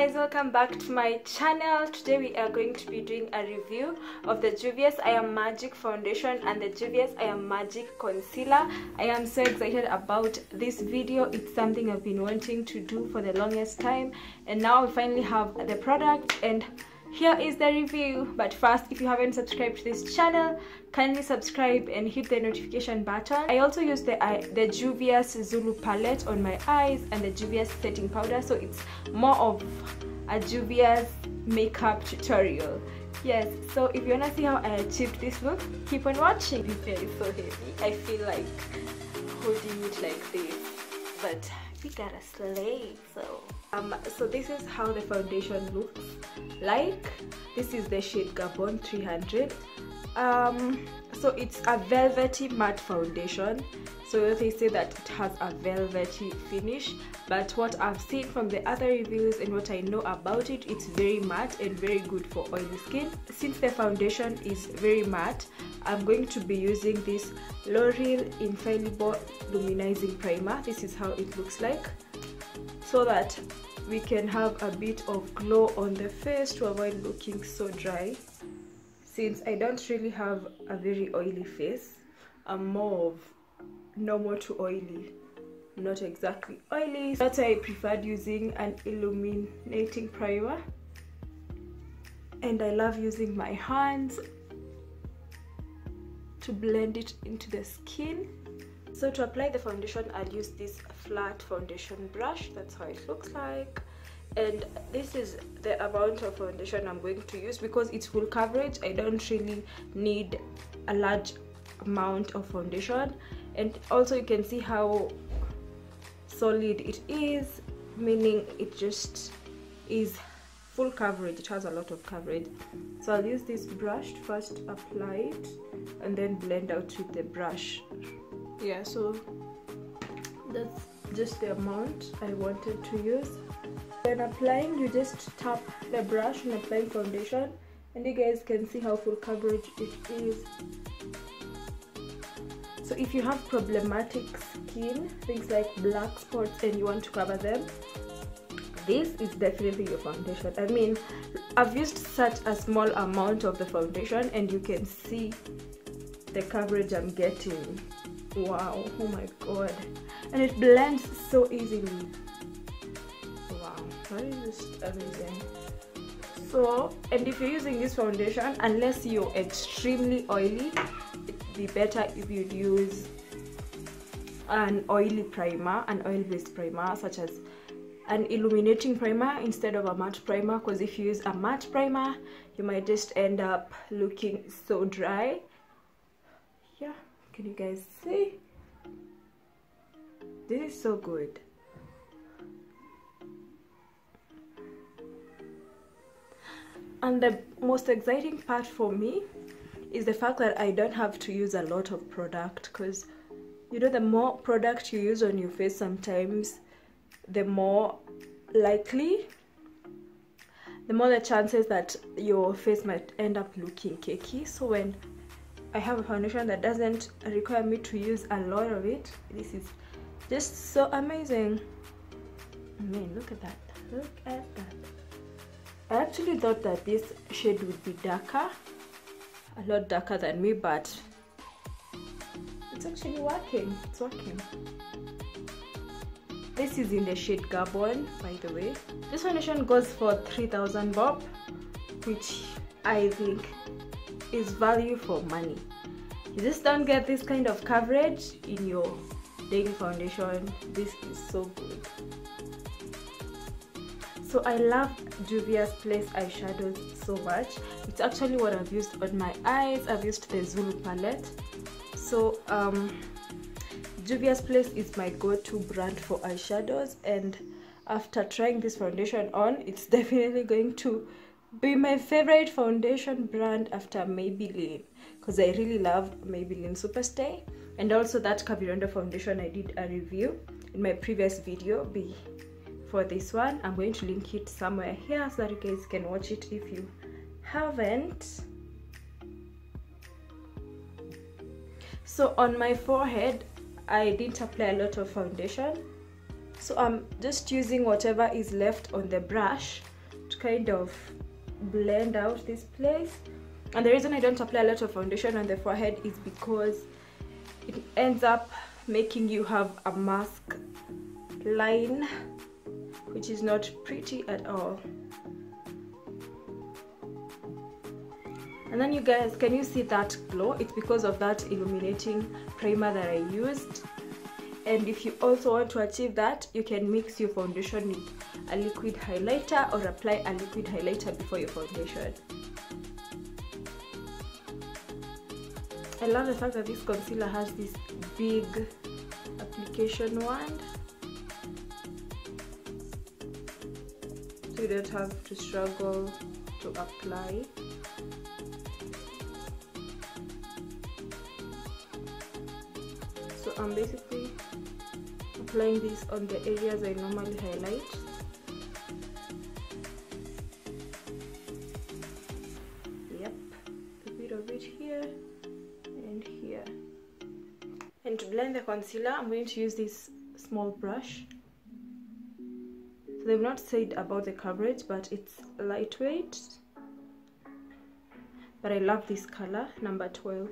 guys, welcome back to my channel. Today we are going to be doing a review of the Juvia'S I Am Magic foundation and the Juvia'S I Am Magic concealer. I am so excited about this video. It's something I've been wanting to do for the longest time, and now we finally have the product and here is the review. But first, if you haven't subscribed to this channel, kindly subscribe and hit the notification button. I also use the Juvia'S Zulu palette on my eyes and the Juvia'S setting powder, so it's more of a Juvia'S makeup tutorial. Yes, so if you wanna see how I achieved this look, keep on watching. This hair is so heavy. I feel like holding it like this, but we gotta slay. So this is how the foundation looks like. This is the shade Gabon 300. So it's a velvety matte foundation, so they say that it has a velvety finish, but what I've seen from the other reviews and what I know about it, it's very matte and very good for oily skin. Since the foundation is very matte, I'm going to be using this L'Oreal Infallible Luminizing Primer. This is how it looks like, so that we can have a bit of glow on the face to avoid looking so dry. Since I don't really have a very oily face, I'm more of normal to oily, not exactly oily. That's why I preferred using an illuminating primer, and I love using my hands to blend it into the skin. So to apply the foundation, I'll use this flat foundation brush. That's how it looks like, and this is the amount of foundation I'm going to use because it's full coverage. I don't really need a large amount of foundation, and also you can see how solid it is, meaning it just is full coverage. It has a lot of coverage. So I'll use this brush to first apply it and then blend out with the brush. Yeah, so that's just the amount I wanted to use. When applying, you just tap the brush and apply foundation, and you guys can see how full coverage it is. So if you have problematic skin, things like black spots, and you want to cover them, this is definitely your foundation. I mean, I've used such a small amount of the foundation and you can see the coverage I'm getting. Wow, oh my god, and it blends so easily. Wow, that is just amazing. So, and if you're using this foundation, unless you're extremely oily, it'd be better if you'd use an oily primer, an oil-based primer, such as an illuminating primer instead of a matte primer, because if you use a matte primer, you might just end up looking so dry. Yeah, can you guys see? This is so good. And the most exciting part for me is the fact that I don't have to use a lot of product, because you know, the more product you use on your face, sometimes the more likely, the more the chances that your face might end up looking cakey. So when I have a foundation that doesn't require me to use a lot of it, this is just so amazing. I mean, look at that, look at that. I actually thought that this shade would be darker, a lot darker than me, but it's actually working. It's working. This is in the shade Gabon, by the way. This foundation goes for 3,000 bob, which I think is value for money. You just don't get this kind of coverage in your daily foundation. This is so good. So I love Juvia'S Place eyeshadows so much. It's actually what I've used on my eyes. I've used the Zulu palette. So Juvia'S Place is my go-to brand for eyeshadows, and after trying this foundation on, it's definitely going to be my favorite foundation brand after Maybelline, because I really love Maybelline Superstay. And also that Cavironda foundation, I did a review in my previous video for this one. I'm going to link it somewhere here so that you guys can watch it if you haven't. So on my forehead, I didn't apply a lot of foundation, so I'm just using whatever is left on the brush kind of blend out this place. And the reason I don't apply a lot of foundation on the forehead is because it ends up making you have a mask line, which is not pretty at all. And then you guys, can you see that glow? It's because of that illuminating primer that I used. And if you also want to achieve that, you can mix your foundation with a liquid highlighter or apply a liquid highlighter before your foundation. I love the fact that this concealer has this big application wand, so you don't have to struggle to apply. So I'm basically applying this on the areas I normally highlight. Yep, a bit of it here and here. And to blend the concealer, I'm going to use this small brush. So they've not said about the coverage, but it's lightweight. But I love this color, number 12.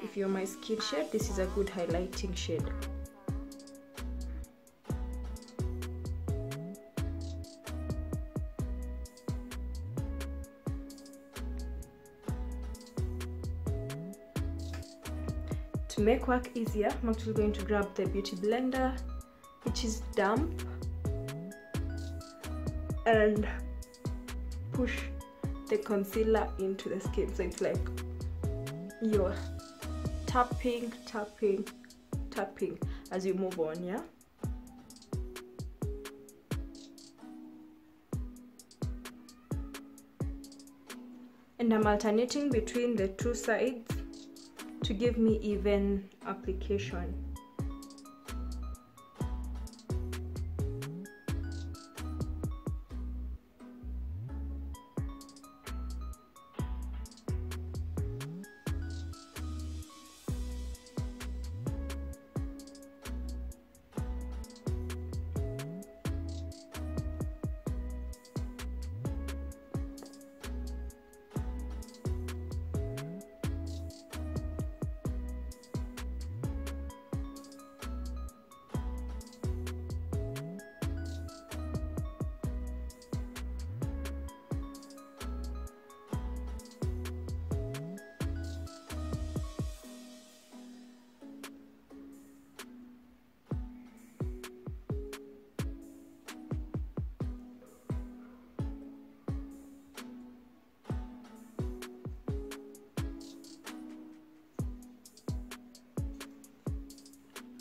If you're my skin shade, this is a good highlighting shade. To make work easier, I'm actually going to grab the beauty blender, which is damp, and push the concealer into the skin. So it's like you're tapping as you move on, yeah? And I'm alternating between the two sides to give me even application.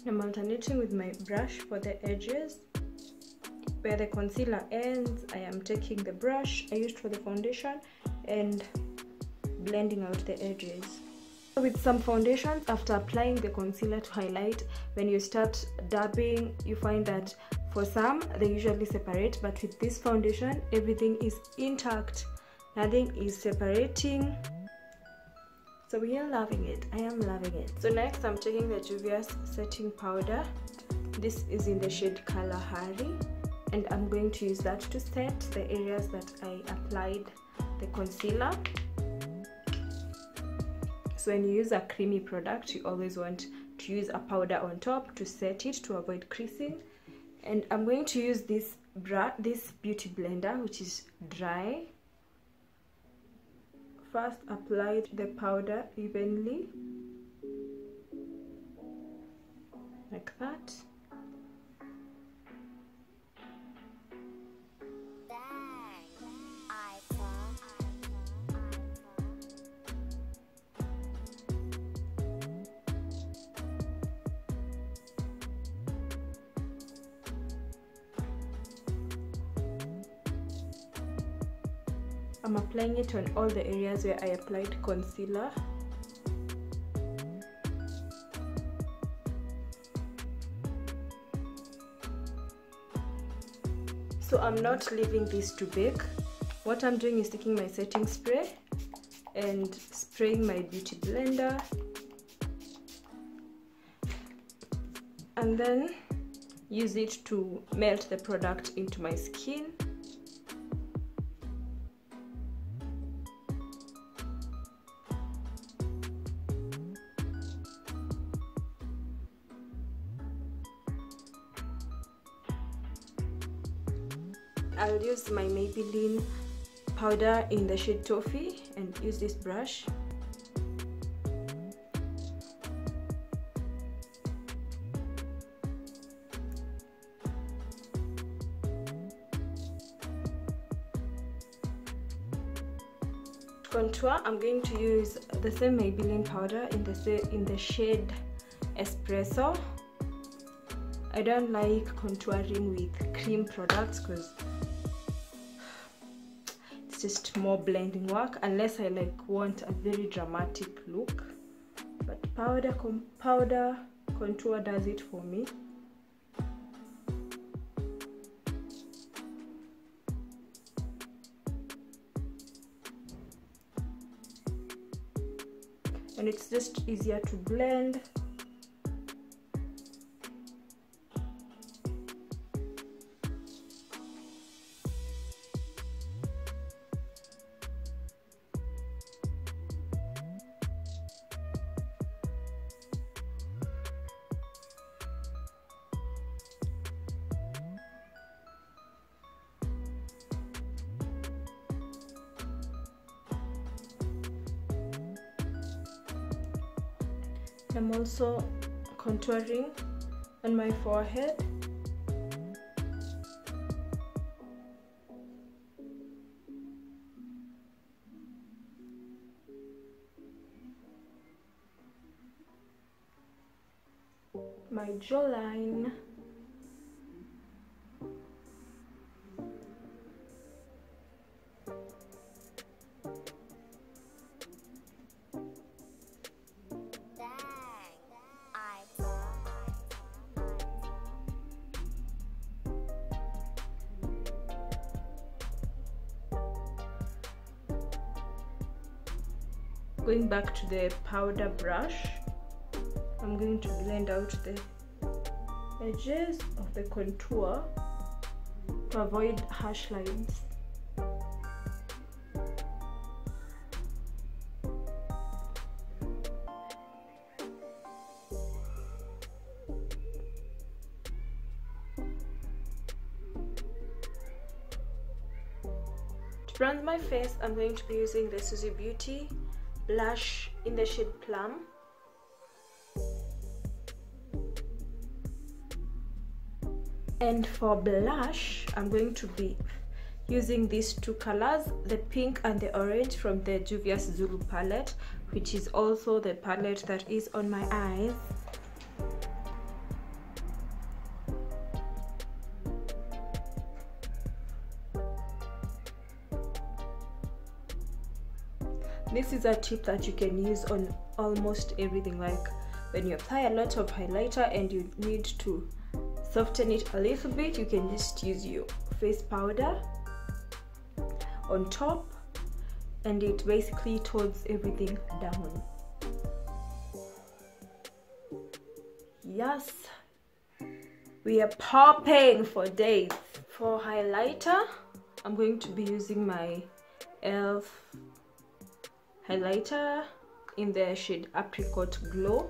I'm alternating with my brush for the edges. Where the concealer ends, I am taking the brush I used for the foundation and blending out the edges. With some foundations, after applying the concealer to highlight, when you start dabbing, you find that for some, they usually separate, but with this foundation, everything is intact. Nothing is separating. So we are loving it. I am loving it. So next I'm taking the Juvia'S setting powder. This is in the shade Kalahari, and I'm going to use that to set the areas that I applied the concealer. So when you use a creamy product, you always want to use a powder on top to set it to avoid creasing. And I'm going to use this beauty blender, which is dry. First apply the powder evenly, like that. I'm applying it on all the areas where I applied concealer. So I'm not leaving this to bake. What I'm doing is taking my setting spray and spraying my beauty blender, and then use it to melt the product into my skin. I'll use my Maybelline powder in the shade Toffee and use this brush. Contour, I'm going to use the same Maybelline powder in the shade Espresso. I don't like contouring with cream products because it's just more blending work, unless I want a very dramatic look. But powder contour does it for me. And it's just easier to blend. I'm also contouring on my forehead. My jawline. Going back to the powder brush, I'm going to blend out the edges of the contour to avoid harsh lines. To bronze my face, I'm going to be using the Suzy Beauty blush in the shade Plum. And for blush, I'm going to be using these two colors, the pink and the orange from the Juvia'S Zulu palette, which is also the palette that is on my eyes. This is a tip that you can use on almost everything, like when you apply a lot of highlighter and you need to soften it a little bit, you can just use your face powder on top and it basically tones everything down. Yes, we are popping for days. For highlighter, I'm going to be using my e.l.f. highlighter in the shade Apricot Glow.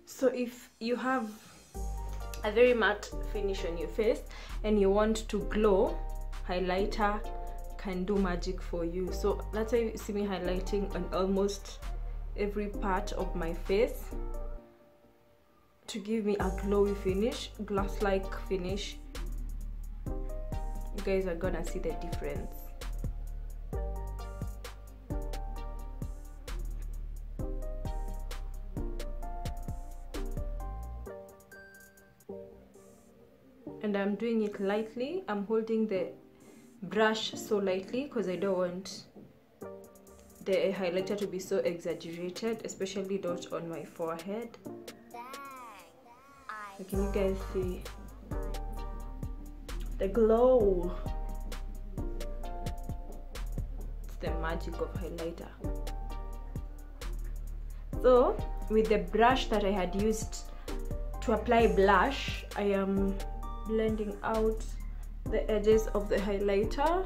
So if you have a very matte finish on your face and you want to glow, highlighter can do magic for you. So that's why you see me highlighting on almost every part of my face to give me a glowy finish, gloss-like finish. You guys are gonna see the difference. And I'm doing it lightly. I'm holding the brush so lightly because I don't want the highlighter to be so exaggerated, especially not on my forehead. So can you guys see the glow? It's the magic of highlighter. So with the brush that I had used to apply blush, I am blending out the edges of the highlighter.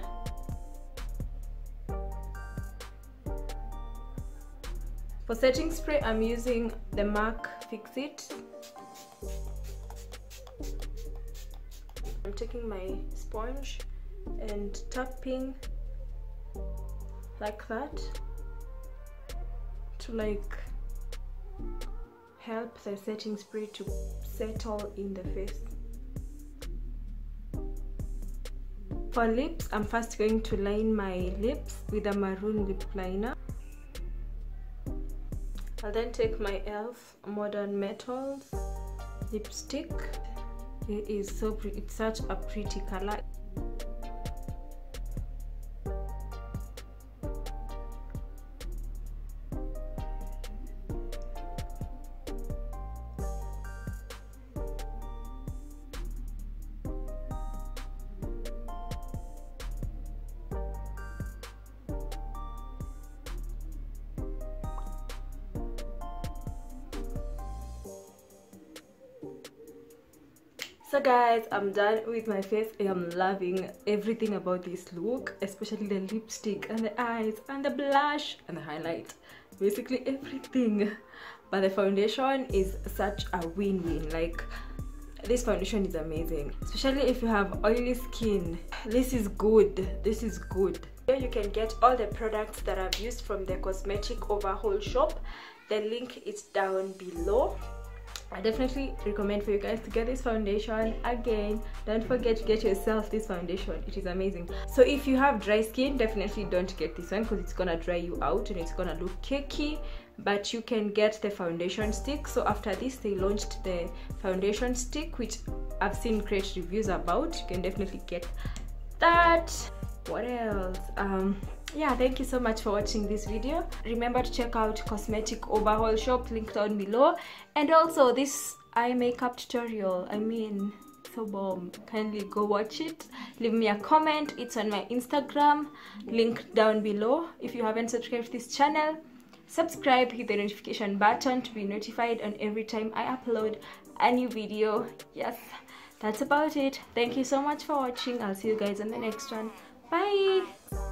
For setting spray, I'm using the MAC Fix It. I'm taking my sponge and tapping like that to like help the setting spray to settle in the face. For lips, I'm first going to line my lips with a maroon lip liner. I'll then take my e.l.f. Modern Metals lipstick. It is so pretty. It's such a pretty color. So guys, I'm done with my face. I am loving everything about this look, especially the lipstick and the eyes and the blush and the highlight, basically everything. But the foundation is such a win-win. Like, this foundation is amazing, especially if you have oily skin. This is good. This is good. Here you can get all the products that I've used from the cosmetic overhaul shop. The link is down below. I definitely recommend for you guys to get this foundation. Again, don't forget to get yourself this foundation. It is amazing. So if you have dry skin, definitely don't get this one because it's gonna dry you out and it's gonna look cakey. But you can get the foundation stick. So after this, they launched the foundation stick, which I've seen great reviews about. You can definitely get that. What else? Yeah, thank you so much for watching this video. Remember to check out cosmetic overhaul shop, link down below, and also this eye makeup tutorial. I mean, so bomb. Kindly go watch it. Leave me a comment. It's on my Instagram, link down below. If you haven't subscribed to this channel, subscribe, hit the notification button to be notified on every time I upload a new video. Yes, that's about it. Thank you so much for watching. I'll see you guys on the next one. Bye.